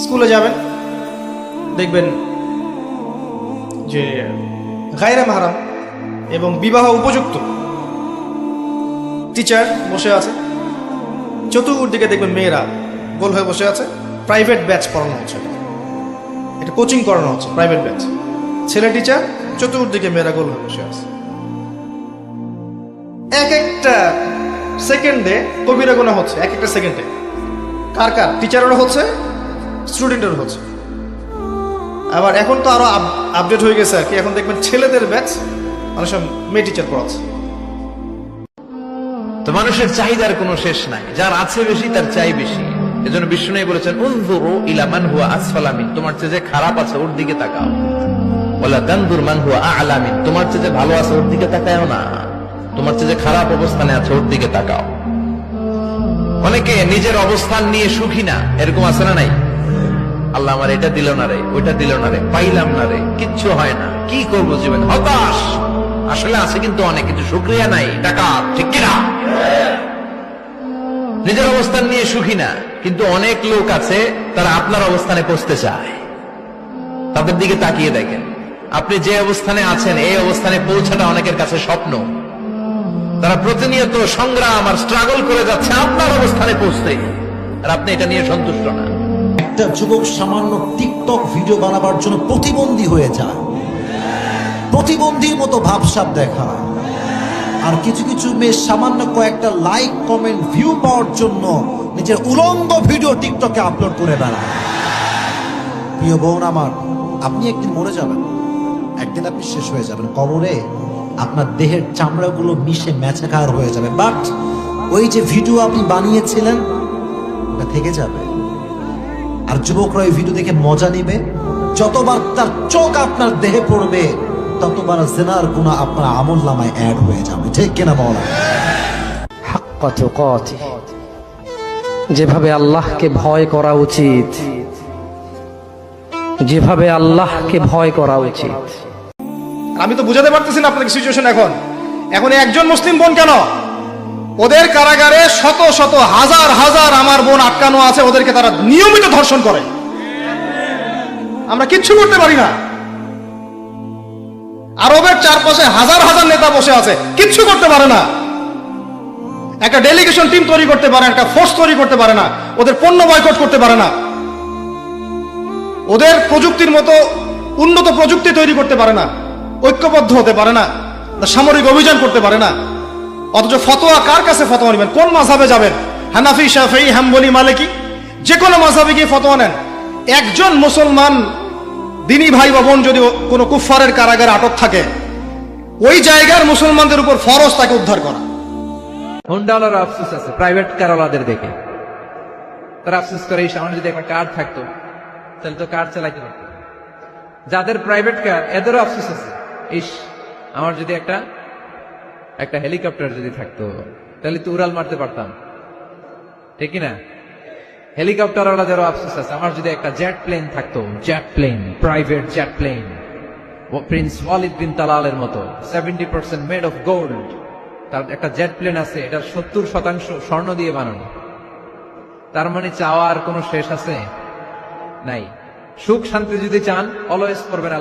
স্কুলে যাবেন, দেখবেন যে গায়রে মাহরাম এবং বিবাহ উপযুক্ত টিচার বসে আছে, চতুর্দিকে দেখবেন মেয়েরা গোল হয়ে বসে আছে। প্রাইভেট ব্যাচ পড়ানো হচ্ছে, এটা কোচিং করানো হচ্ছে, প্রাইভেট ব্যাচ। ছেলে টিচার, চতুর্দিকে মেয়েরা গোল হয়ে বসে আছে। এক একটা সেকেন্ডে কবিরা গুনাহ হচ্ছে, এক একটা সেকেন্ডে। কার কার? টিচারেরও হচ্ছে, স্টুডেন্টেরও হচ্ছে। আবার এখন তো আরো আপডেট হয়ে গেছে আর কি, এখন দেখবেন ছেলেদের ব্যাচ অনেক সময় মেয়ে টিচার পড়াচ্ছে। তো মানুষের চাহিদার কোনো শেষ নাই, যার আছে বেশি তার চাই বেশি। এজন্য বিষ্ণু বলেছেন, উনজুরু ইলা মান হুয়া আসফালা মিন, তোমার চেয়ে যে খারাপ আছে ওর দিকে তাকাও। ওয়ালা তানজুর মান হুয়া আ'লা মিন, তোমার চেয়ে যে ভালো আছে ওর দিকে তাকাও না, তোমার চেয়ে যে খারাপ অবস্থানে আছে ওর দিকে তাকাও। অনেকে নিজের অবস্থান নিয়ে সুখী না, এরকম আছে না নাই? আল্লাহ আমার এটা দিল না রে, ওইটা দিল না রে, পাইলাম না রে, কিচ্ছু হয় না, কি করবো জীবন, হতাশ। আসলে আছে কিন্তু অনেক, কিন্তু শুকরিয়া নাই, টাকা, ঠিক কিনা? নিজের অবস্থান নিয়ে সুখী না, কিন্তু অনেক লোক আছে তারা আপনার অবস্থানে পৌঁছতে চায়। তাদের দিকে তাকিয়ে দেখেন, আপনি যে অবস্থানে আছেন এই অবস্থানে পৌঁছাটা অনেকের কাছে স্বপ্ন। তারা প্রতিনিয়ত সংগ্রাম আর স্ট্রাগল করে যাচ্ছে আপনার অবস্থানে পৌঁছতে, আর আপনি এটা নিয়ে সন্তুষ্ট না। একটা যুবক সামান্য টিকটক ভিডিও বানাবার জন্য প্রতিবন্ধী হয়ে যায়, প্রতিবন্ধীর মতো ভাবসাব দেখায়। আর কিছু কিছু মেয়ে সামান্য কয়েকটা লাইক, কমেন্ট, ভিউ পাওয়ার জন্য নিজের উলঙ্গ ভিডিও টিকটকে আপলোড করে বেড়ায়। প্রিয় বোন আমার, আপনি একদিন মরে যাবেন, একদিন আপনি শেষ হয়ে যাবেন। কবরে আপনার দেহের চামড়াগুলো মিশে মেছাকার হয়ে যাবে, বাট ওই যে ভিডিও আপনি বানিয়েছিলেন ওটা থেকে যাবে। আর যুবকরা ওই ভিডিও দেখে মজা নিবে। যতবার তার চোখ আপনার দেহে পড়বে ততবার জিনার গুনাহ আপনার আমলনামায় অ্যাড হয়ে যাবে, ঠিক কিনা বলা? হাক্কা তুকাতিহ, যেভাবে আল্লাহকে ভয় করা উচিত, যেভাবে আল্লাহকে ভয় করা উচিত। আমি তো বুঝাতে পারতেছি না আপনাদের সিচুয়েশন। এখন একজন মুসলিম বোন কেন, ওদের কারাগারে শত শত হাজার হাজার আমার বোন আটকানো আছে, ওদেরকে তারা নিয়মিত ধর্ষণ করে, আমরা কিচ্ছু করতে পারি না। আরবের চারপাশে হাজার হাজার নেতা বসে আছে, কিচ্ছু করতে পারে না। একটা ডেলিগেশন টিম তৈরি করতে পারে, একটা ফোর্স তৈরি করতে পারে না, ওদের পণ্য বয়কট করতে পারে না, ওদের প্রযুক্তির মতো উন্নত প্রযুক্তি তৈরি করতে পারে না, ঐক্যবদ্ধ হতে পারে না, সামরিক অভিযান করতে পারে না। অথচ ফতোয়া কার কাছে ফতোয়া নেবেন? কোন মাযহাবে যাবেন? হানাফি, শাফিঈ, হাম্বলি, মালিকি, যে কোনো মাযহাবে গিয়ে ফতোয়া নেন। একজন মুসলমান দিনী ভাই বা বোন যদি কোনো কুফফারের কারাগারে আটক থাকে, ওই জায়গার মুসলমানদের উপর ফরজ তাকে উদ্ধার করা। হুন্ডাওয়ালার আফসোস আছে প্রাইভেট কারওয়ালাদের দেখে, তারা আফসোস করে আমার যদি একটা কার থাকতো তাহলে তো কার চালাইতে পারতো। যাদের প্রাইভেট কার এদেরও আফসোস আছে, ইস আমার যদি একটা হেলিকপ্টার যদি থাকতো তাহলে তো উড়াল মারতে পারতাম, ঠিক না? হেলিকপ্টার ওয়ালাদেরও আফসোস আছে, আমার যদি একটা জেট প্লেন থাকতো, jet plane, private jet plane, prince Walid bin তালালের মতো 70% মেড অফ গোল্ড, তার একটা জেট প্লেন আছে, এটা 70% স্বর্ণ দিয়ে বানানো। তার মানে চাওয়ার কোনো শেষ আছে নাই। সুখ শান্তি যদি চান অলওয়েজ করবেন